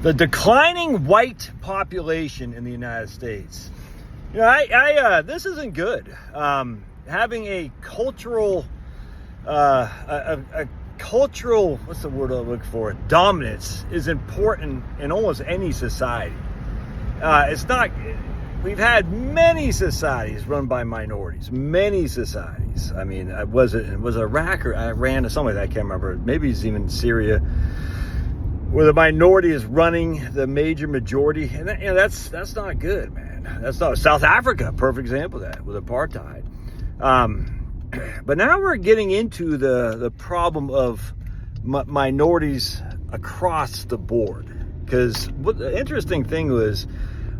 The declining white population in the United States. You know, this isn't good. Having a cultural, a cultural, what's the word I look for? Dominance is important in almost any society. It's not. We've had many societies run by minorities. Many societies. I mean, was it Iraq or Iran or something like that? I can't remember. Maybe it's even Syria, where the minority is running the major majority, and that, you know, that's not good, man. That's not. South Africa, perfect example of that, with apartheid. But now we're getting into the problem of minorities across the board. Because what the interesting thing was,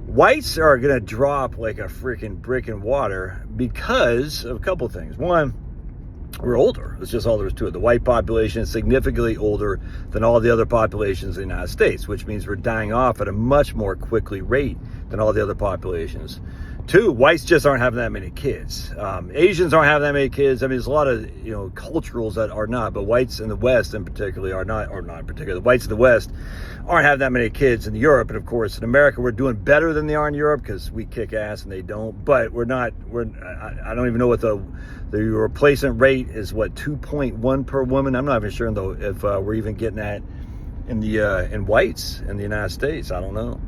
whites are going to drop like a freaking brick in water because of a couple of things. One, we're older. That's just all there is to it. The white population is significantly older than all the other populations in the United States, which means we're dying off at a much more quickly rate than all the other populations. Two, whites just aren't having that many kids. Asians aren't having that many kids. I mean, there's a lot of, you know, culturals that are not, but whites in the West in particular are not, or not in particular, the whites in the West aren't having that many kids in Europe. And of course, in America, we're doing better than they are in Europe because we kick ass and they don't. But I don't even know what the replacement rate is, what, 2.1 per woman? I'm not even sure though if we're even getting that in whites in the United States. I don't know.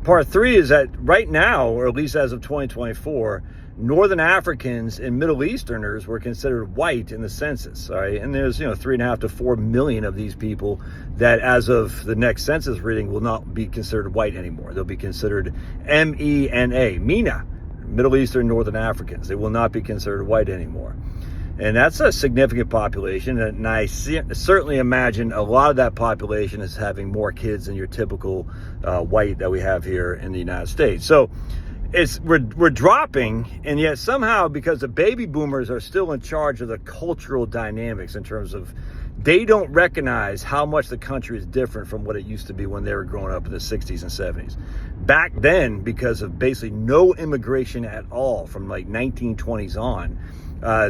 Part three is that right now, or at least as of 2024, Northern Africans and Middle Easterners were considered white in the census, all right? And there's, 3.5 to 4 million of these people that as of the next census reading will not be considered white anymore. They'll be considered MENA, Middle Eastern Northern Africans. They will not be considered white anymore. And that's a significant population, and I certainly imagine a lot of that population is having more kids than your typical white that we have here in the United States. So we're dropping, and yet somehow, because the baby boomers are still in charge of the cultural dynamics in terms of they don't recognize how much the country is different from what it used to be when they were growing up in the 60s and 70s. Back then, because of basically no immigration at all from like 1920s on,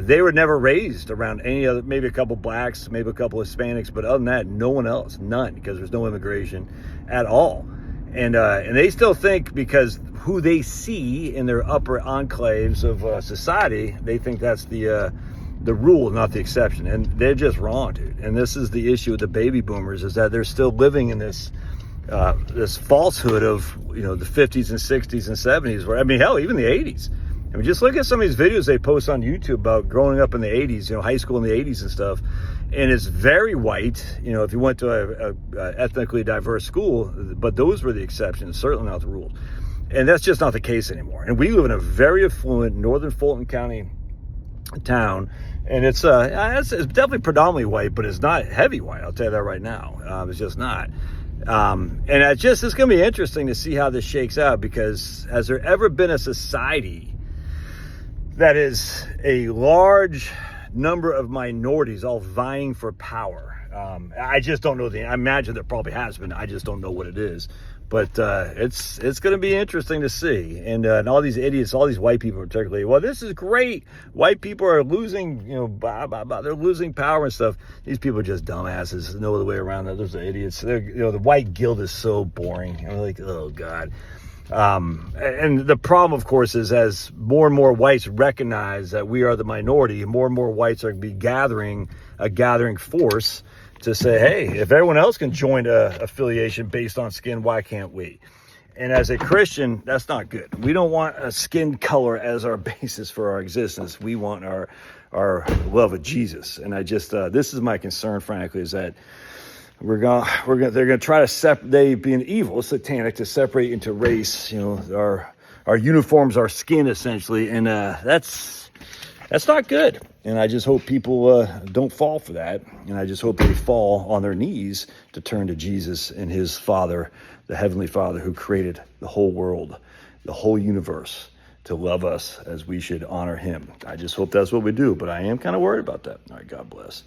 they were never raised around any other, maybe a couple blacks, maybe a couple Hispanics, but other than that, no one else, none, because there's no immigration at all. And they still think, because who they see in their upper enclaves of society, they think that's the rule, not the exception. And they're just wrong, dude. And this is the issue with the baby boomers, is that they're still living in this falsehood of, the 50s and 60s and 70s, where, I mean, hell, even the 80s. I mean, just look at some of these videos they post on YouTube about growing up in the 80s, high school in the 80s and stuff. And it's very white, if you went to a ethnically diverse school, but those were the exceptions, certainly not the rules. And that's just not the case anymore. And we live in a very affluent northern Fulton County town, and it's definitely predominantly white, but it's not heavy white, I'll tell you that right now. It's just not. And it's going to be interesting to see how this shakes out, because has there ever been a society that is a large number of minorities all vying for power? I just don't know. I imagine there probably has been. I just don't know what it is. But it's going to be interesting to see. And all these idiots, all these white people particularly, well, this is great. White people are losing, they're losing power and stuff. These people are just dumbasses. There's no other way around that. Those are idiots. The white guilt is so boring. I'm like, oh, God. And the problem, of course, is as more and more whites recognize that we are the minority, more and more whites are going to be gathering force to say, hey, if everyone else can join a affiliation based on skin, why can't we? And as a Christian, that's not good. We don't want a skin color as our basis for our existence. We want our love of Jesus. And I just, this is my concern, frankly, is that they're gonna try to separate, they being evil, satanic, to separate into race, our uniforms, our skin, essentially, and that's not good. And I just hope people don't fall for that, and I just hope they fall on their knees to turn to Jesus and his Father, the Heavenly Father, who created the whole world, the whole universe, to love us as we should honor him. I just hope that's what we do, but I am kind of worried about that. All right, God bless.